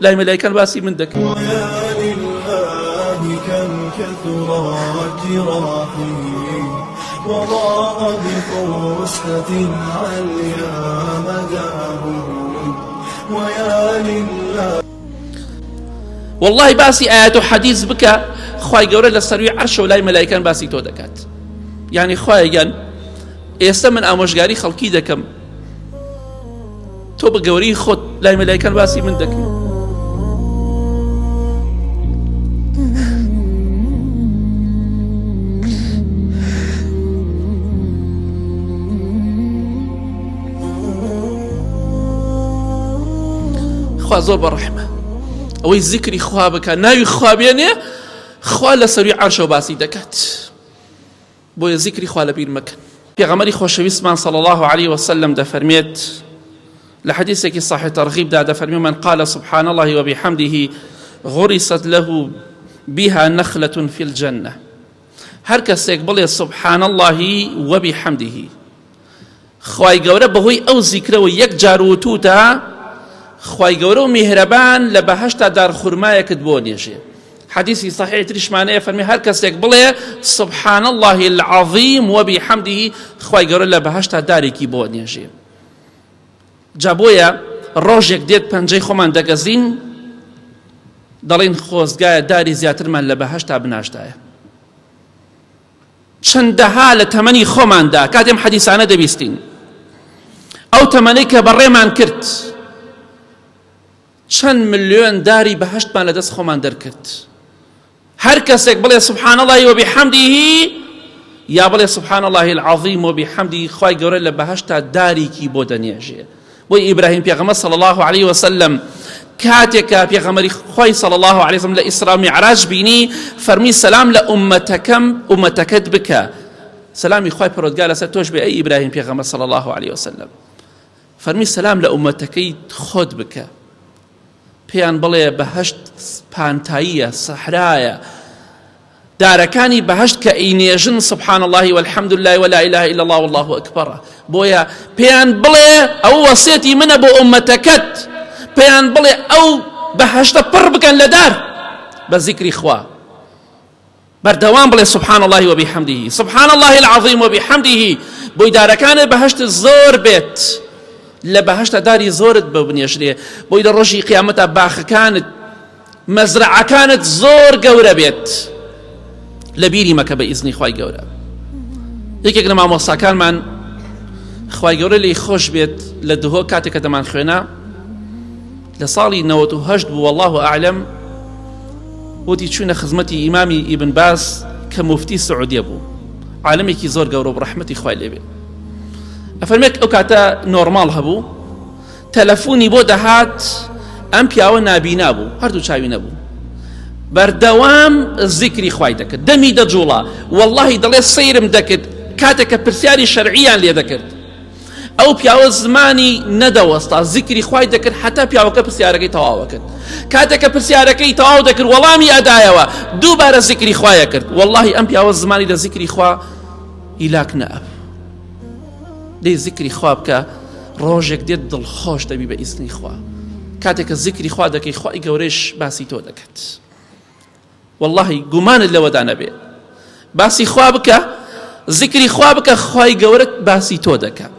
لای مەلایکەکان باسی من دەکەن. ويا لله كم كثرت جراحي وضاق بفرصة عليا مداه ويا لله. والله باسی ئايات و حەدیث بکە، خوای گەورە لە سەروی عەرشە و لای مەلایکەکان باسی تۆ دەکات. یعنی خوایگەن ئێستا من ئامۆژگاری خەڵکی دەکەم، تۆ بە گەوری خۆت لای مەلایکەکان باسی من دەکەی. خوا زۆر بەڕەحمە، ئەوەی زیکری خوا بکە، ناوی خوا بێنێ، خوا لە سەروی عەرشەوە باسی دەکات. بۆیە زیکری خوا لەبیر مەکەن. پێغەمبەری خۆشەویستمان صلی الله عليه وسلم دەفەرمێت لە حەدیثێکی صحیح تەرغیبدا دەفەرمێت من قال سبحان الله وبحمده غرست له بها نخلة في الجنة. هەر کەسێک بڵێ سبحان الله وبحمده، خوای گەورە بەهۆی ئەو زیکرەوە یەک جار وتوتە، خوای گەورە و میهرەبان لە بەهەشتا دارخورمایەکت بۆ نێژێ. حديثي صحيح تريشمانية فرمي هر كسيك بلي سبحان الله العظيم وبحمده خواهي قول الله بهشتا داري كي بود نيجي جابويا روجك ديت پنجي خومان دقزين دلين خوزقايا داري زياتر من لبهشتا بناشتايا چندها لتمني خومان دا كاتم حديثانا دبيستين او تمنيك بريمان كرت چند مليون داري بهشت من لدس خومان در كرت هر کسێک بڵێ سبحان الله وبحمده یا بڵێ سبحان الله العظيم وبحمده خوای گەورە لە بەهەشتا دارێکی بۆ دەنێژێ. بۆی ئیبراهیم پێغەمبەر صلی الله عليه وسلم کاتێکە پێغەمبەری خوای صلی الله عليه وسلم لە ئیسرا و میعراج بینی فەرمی سەلام لە ئومەتەکەت بکە، سەلامی خوای پەروەردگار لەسەر تۆش بێ ئەی ئیبراهیم پێغەمبەر صلی الله عليه وسلم، فەرمی سەلام لە ئومەتەکەی خۆت بکە، پێیان بڵێ بەهەشت پانتاییە، سەحرایە، دارەکانی بەهەشت کە ئەینێژن سبحان الله والحمد لله ولا إله إلا الله والله أكبر. بۆیە پێیان بڵێ ئەو وەسیەتی منە بۆ ئومەتەکەت، پێیان بڵێ ئەو بەهەشتە پڕ بکەن لە دار بە زیکری خوا، بەردەوام بڵێ سبحان الله وبحمده سبحان الله العظيم وبحمده، بۆی دارەکانت بەهەشت زۆر بێت، لە بەهەشتا داری زۆرت ببنێژرێ، بۆی لە ڕۆژی قیامەتە باخەکانت مەزرعەکانت زۆر گەورە بێت. لە بیری مەکە بە ئیزنی خوای گەورە. یەکێک لە مامۆستاکانمان خوای گەورە لێی خۆش بێت لە دهۆ کاتێکە دەمان خوێنا لە ساڵی 98 بوو والله ئەعلەم، وتی چوونە خزمەتی ئیمامی ئیبن باس کە موفتی سعودیە بوو، عالمێکی زۆر گەورە و بڕەحمەتی خوای لێ بێ. ئەفەرمێت ئەو کاتە نۆرماڵ هەبوو، تەلەفۆنی بۆ دەهات، ئەم پیاوە نابینا بوو، هەردوو چاوی نەبوو، بەردەوام زیکری خوای دەکرد، دەمی دەجوڵا، واللهی دەڵێ سەیرم دەکرد کاتێککە پرسیاری شەرعیان لێ دەکرد، ئەو پیاوە زمانی نەدەوەستا، زیکری خوای دەکرد حتا پیاوەکە پرسیارەکەی تەواو کرد، کاتێککە پرسیارەکەی تەواو دەکرد وەڵامی ئەدایەوە دووبارە زیکری خوایە کرد، واللهی ئەم پیاوە زمانی لە زیکری خوا هیلاک نەئەب. دەی زیکری خوا بکە، ڕۆژێک دێت دڵخۆش دەبی بە ئیزنی خوا، کاتێککە زیکری خوا دەکەی خوای گەورەش باسی تۆ دەکات. واللهی گومانت لەوەدا نەبێ، باسی خوا بکە، زیکری خوا بکە، خوای گەورەت باسی تۆ دەکات.